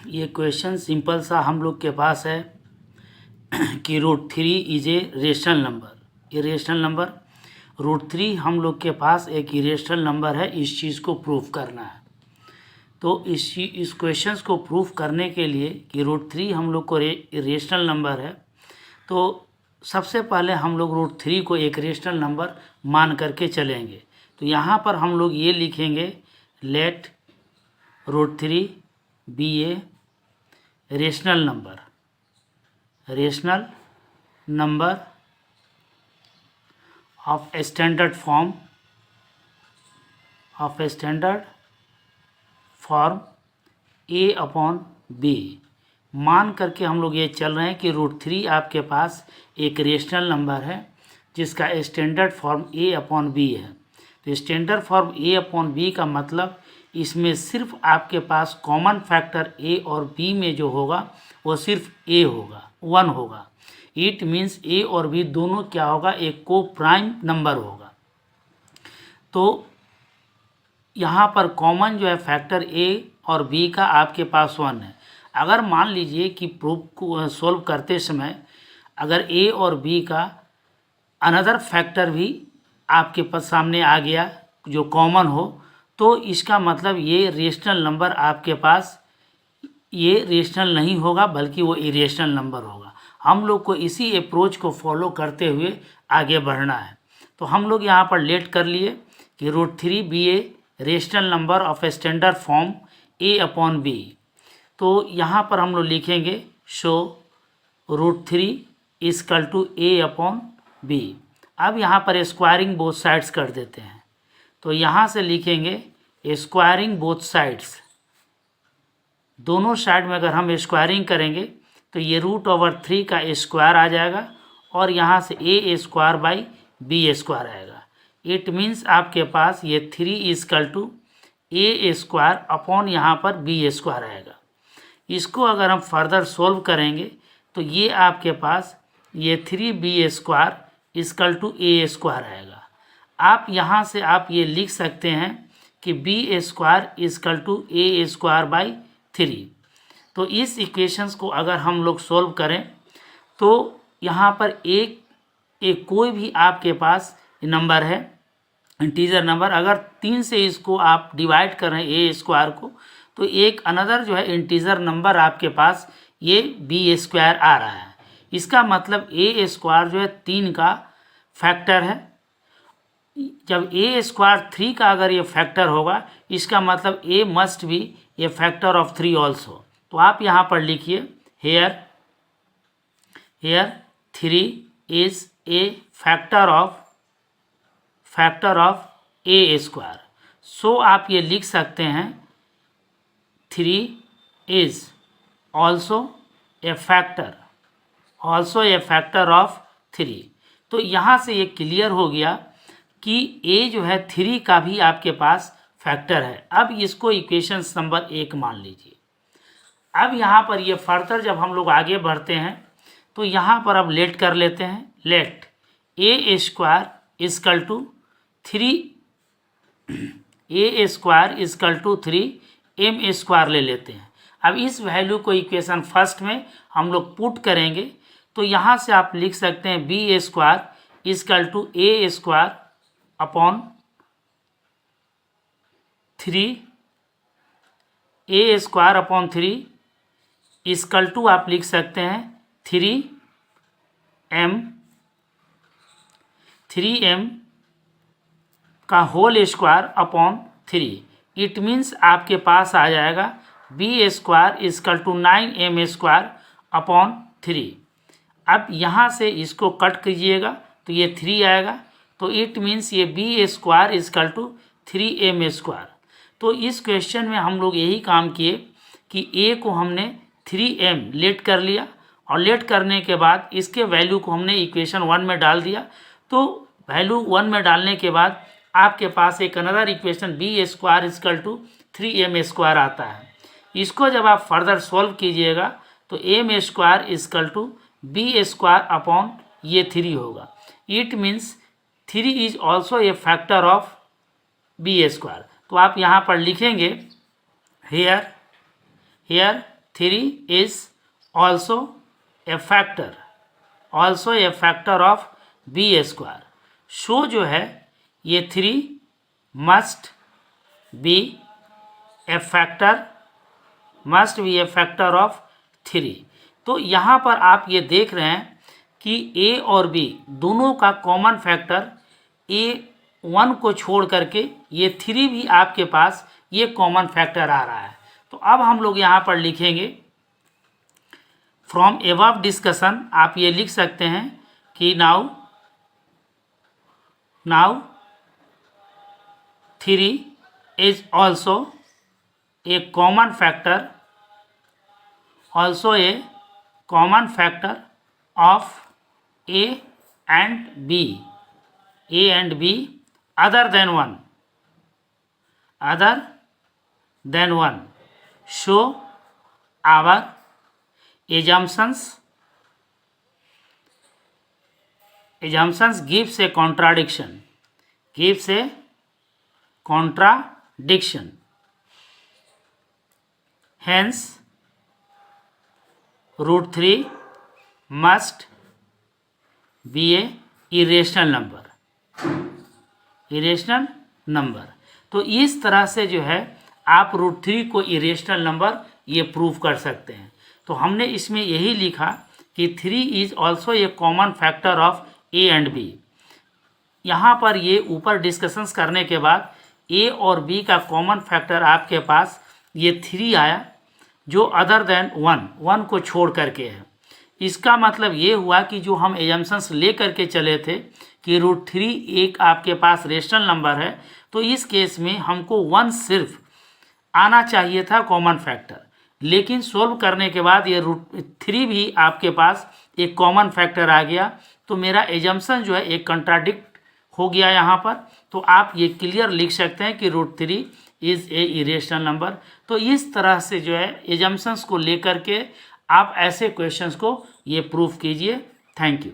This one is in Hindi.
ये क्वेश्चन सिंपल सा हम लोग के पास है कि √3 is A rational number. Irrational number √3 हम लोग के पास एक इरेशनल नंबर है, इस चीज़ को प्रूफ करना है। तो इस क्वेश्चन को प्रूफ करने के लिए कि √3 हम लोग को रेशनल नंबर है, तो सबसे पहले हम लोग √3 को एक रेशनल नंबर मान करके चलेंगे। तो यहाँ पर हम लोग ये लिखेंगे, let √3 be a rational number of standard form a upon b. मान करके हम लोग ये चल रहे हैं कि √3 आपके पास एक रेशनल नंबर है जिसका standard form a upon B है। तो standard form a upon B का मतलब इसमें सिर्फ आपके पास कॉमन फैक्टर ए और बी में जो होगा वो सिर्फ ए होगा, 1 होगा। इट मीन्स ए और बी दोनों क्या होगा, एक को प्राइम नंबर होगा। तो यहाँ पर कॉमन जो है फैक्टर ए और बी का आपके पास 1 है। अगर मान लीजिए कि प्रूफ को सोल्व करते समय अगर ए और बी का अनदर फैक्टर भी आपके पास सामने आ गया जो कॉमन हो, तो इसका मतलब ये रेशनल नंबर आपके पास ये रेशनल नहीं होगा बल्कि वो इरेशनल नंबर होगा। हम लोग को इसी अप्रोच को फॉलो करते हुए आगे बढ़ना है। तो हम लोग यहाँ पर लेट कर लिए कि √3 be a rational number of standard form a upon b. तो यहाँ पर हम लोग लिखेंगे show √3 equal to a upon b. अब यहाँ पर स्क्वायरिंग बोथ साइड्स कर देते हैं। तो यहाँ से लिखेंगे स्क्वायरिंग बोथ साइड्स, दोनों साइड में अगर हम स्क्वायरिंग करेंगे तो ये √3 का स्क्वायर आ जाएगा और यहाँ से a square by b square आएगा। इट मीन्स आपके पास ये 3 equal to a square upon यहाँ पर बी स्क्वायर आएगा। इसको अगर हम फर्दर सोल्व करेंगे तो ये आपके पास ये 3b square equal to a square आएगा। आप यहाँ से आप ये लिख सकते हैं कि b square equal to a square by 3। तो इस इक्वेशंस को अगर हम लोग सोल्व करें तो यहाँ पर एक कोई भी आपके पास नंबर है इंटीजर नंबर, अगर 3 से इसको आप डिवाइड कर रहे हैं ए स्क्वायर को, तो एक अनदर जो है इंटीजर नंबर आपके पास ये बी स्क्वायर आ रहा है। इसका मतलब ए स्क्वायर जो है 3 का फैक्टर है। जब ए स्क्वायर 3 का अगर ये फैक्टर होगा इसका मतलब a must be a factor of 3 also. तो आप यहाँ पर लिखिए here 3 is a factor of a square. So आप ये लिख सकते हैं 3 is also a factor of 3। तो यहाँ से ये क्लियर हो गया कि ए जो है 3 का भी आपके पास फैक्टर है। अब इसको इक्वेशन नंबर 1 मान लीजिए। अब यहाँ पर ये फर्दर जब हम लोग आगे बढ़ते हैं तो यहाँ पर अब लेट कर लेते हैं, let a square equal to 3 m square ले लेते हैं। अब इस वैल्यू को इक्वेशन फर्स्ट में हम लोग पुट करेंगे तो यहाँ से आप लिख सकते हैं b square equal to a square upon 3 a square upon 3 equal to आप लिख सकते हैं 3m का whole square upon 3। It means आपके पास आ जाएगा b square equal to 9m square upon 3। अब यहाँ से इसको कट कीजिएगा तो ये 3 आएगा। तो इट मीन्स ये b square equal to 3m square. तो इस क्वेश्चन में हम लोग यही काम किए कि ए को हमने 3m लेट कर लिया और लेट करने के बाद इसके वैल्यू को हमने इक्वेशन 1 में डाल दिया। तो वैल्यू 1 में डालने के बाद आपके पास एक another equation b square equal to 3m square आता है। इसको जब आप फर्दर सोल्व कीजिएगा तो m square equal to b square upon ये 3 होगा। It means 3 is also a factor of b square. तो आप यहाँ पर लिखेंगे here 3 is also a factor of b square. So जो है ये 3 must be a factor of 3। तो यहाँ पर आप ये देख रहे हैं कि ए और बी दोनों का कॉमन फैक्टर A1 को छोड़ करके ये 3 भी आपके पास ये कॉमन फैक्टर आ रहा है। तो अब हम लोग यहाँ पर लिखेंगे फ्रॉम एबव डिस्कशन, आप ये लिख सकते हैं कि now 3 is also A common factor of A and B other than 1. So our assumptions gives a contradiction. Hence √3 must be a irrational number। तो इस तरह से जो है आप √3 को इरेशनल नंबर ये प्रूव कर सकते हैं। तो हमने इसमें यही लिखा कि 3 is also A common factor of A and B। यहाँ पर ये ऊपर डिस्कशंस करने के बाद A और B का कॉमन फैक्टर आपके पास ये 3 आया, जो अदर देन 1 को छोड़ करके है। इसका मतलब ये हुआ कि जो हम एजम्पशंस ले करके चले थे कि √3 एक आपके पास रेशनल नंबर है, तो इस केस में हमको 1 सिर्फ आना चाहिए था कॉमन फैक्टर, लेकिन सोल्व करने के बाद ये √3 भी आपके पास एक कॉमन फैक्टर आ गया। तो मेरा एजम्पशन जो है एक कंट्राडिक्ट हो गया यहाँ पर। तो आप ये क्लियर लिख सकते हैं कि √3 इज़ ए इरेशनल नंबर। तो इस तरह से जो है एजम्पशंस को लेकर के आप ऐसे क्वेश्चंस को ये प्रूफ कीजिए। Thank you.